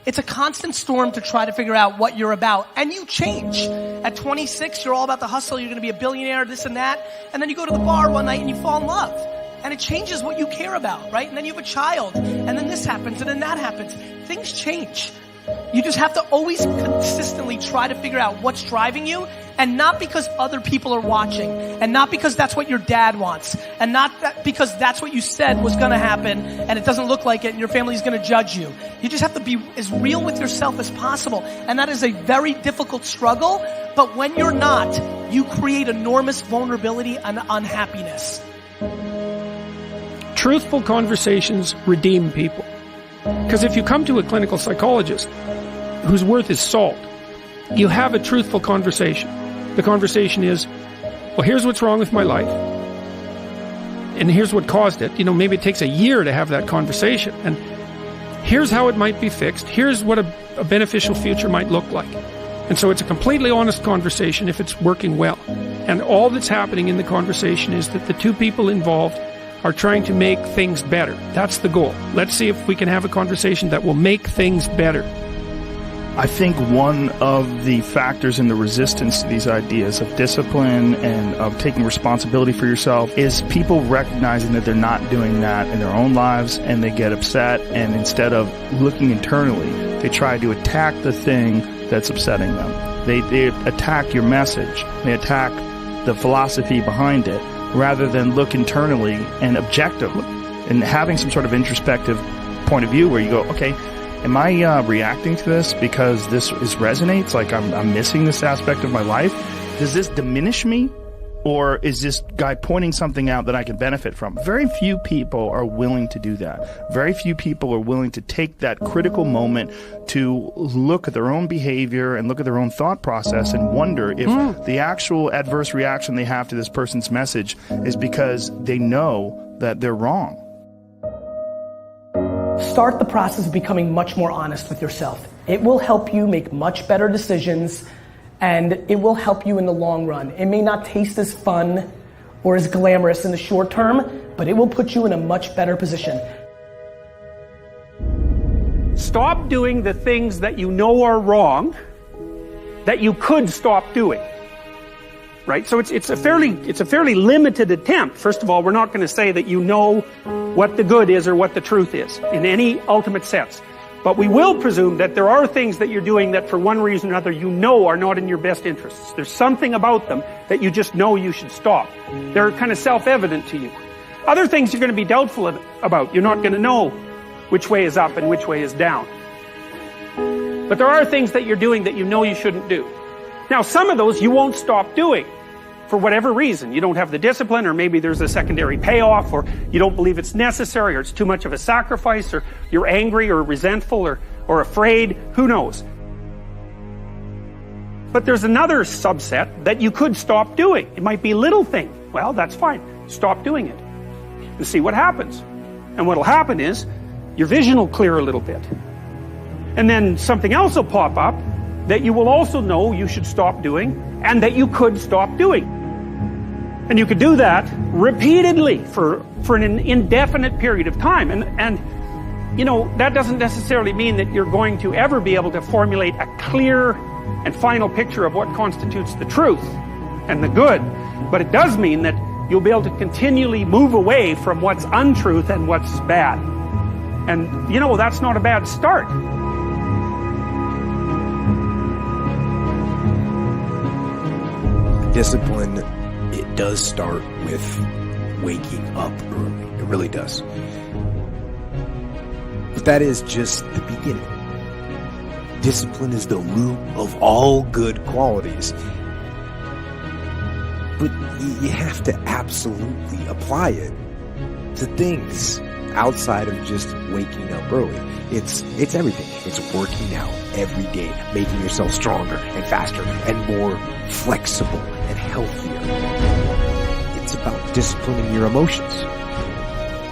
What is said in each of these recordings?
It's a constant storm to try to figure out what you're about. And you change. At 26, you're all about the hustle. You're going to be a billionaire, this and that. And then you go to the bar one night and you fall in love. And it changes what you care about, right? And then you have a child. And then this happens and then that happens. Things change. You just have to always consistently try to figure out what's driving you, and not because other people are watching, and not because that's what your dad wants, and not because that's what you said was going to happen and it doesn't look like it and your family's going to judge you. You just have to be as real with yourself as possible, and that is a very difficult struggle, but when you're not, you create enormous vulnerability and unhappiness. Truthful conversations redeem people. Because if you come to a clinical psychologist whose worth is salt, you have a truthful conversation. The conversation is, well, here's what's wrong with my life. And here's what caused it. You know, maybe it takes a year to have that conversation. And here's how it might be fixed. Here's what a beneficial future might look like. And so it's a completely honest conversation if it's working well. And all that's happening in the conversation is that the two people involved are trying to make things better. That's the goal. Let's see if we can have a conversation that will make things better. I think one of the factors in the resistance to these ideas of discipline and of taking responsibility for yourself is people recognizing that they're not doing that in their own lives, and they get upset, and instead of looking internally, they try to attack the thing that's upsetting them. They attack your message. They attack the philosophy behind it, rather than look internally and objectively and having some sort of introspective point of view where you go, okay, am I reacting to this because this resonates? Like I'm missing this aspect of my life? Does this diminish me? Or is this guy pointing something out that I can benefit from? Very few people are willing to do that. Very few people are willing to take that critical moment to look at their own behavior and look at their own thought process and wonder if the actual adverse reaction they have to this person's message is because they know that they're wrong. Start the process of becoming much more honest with yourself. It will help you make much better decisions, and it will help you in the long run. It may not taste as fun or as glamorous in the short term, but it will put you in a much better position. Stop doing the things that you know are wrong that you could stop doing. Right? So it's a fairly limited attempt. First of all, we're not going to say that you know what the good is or what the truth is in any ultimate sense. But we will presume that there are things that you're doing that for one reason or another you know are not in your best interests. There's something about them that you just know you should stop. They're kind of self-evident to you. Other things you're going to be doubtful about. You're not going to know which way is up and which way is down. But there are things that you're doing that you know you shouldn't do. Now, some of those you won't stop doing for whatever reason. You don't have the discipline, or maybe there's a secondary payoff, or you don't believe it's necessary, or it's too much of a sacrifice, or you're angry or resentful or afraid. Who knows? But there's another subset that you could stop doing. It might be a little thing. Well, that's fine. Stop doing it and see what happens. And what'll happen is your vision will clear a little bit. And then something else will pop up that you will also know you should stop doing and that you could stop doing. And you could do that repeatedly for an indefinite period of time. And you know, that doesn't necessarily mean that you're going to ever be able to formulate a clear and final picture of what constitutes the truth and the good. But it does mean that you'll be able to continually move away from what's untruth and what's bad. And you know, that's not a bad start. Discipline, it does start with waking up early. It really does. But that is just the beginning. Discipline is the root of all good qualities. But you have to absolutely apply it to things outside of just waking up early. It's everything. It's working out every day, making yourself stronger and faster and more flexible and healthier. It's about disciplining your emotions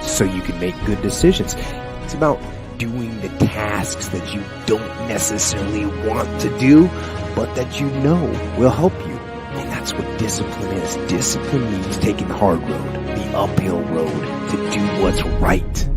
so you can make good decisions. It's about doing the tasks that you don't necessarily want to do, but that you know will help you. And that's what discipline is. Discipline means taking the hard road, the uphill road, to do what's right.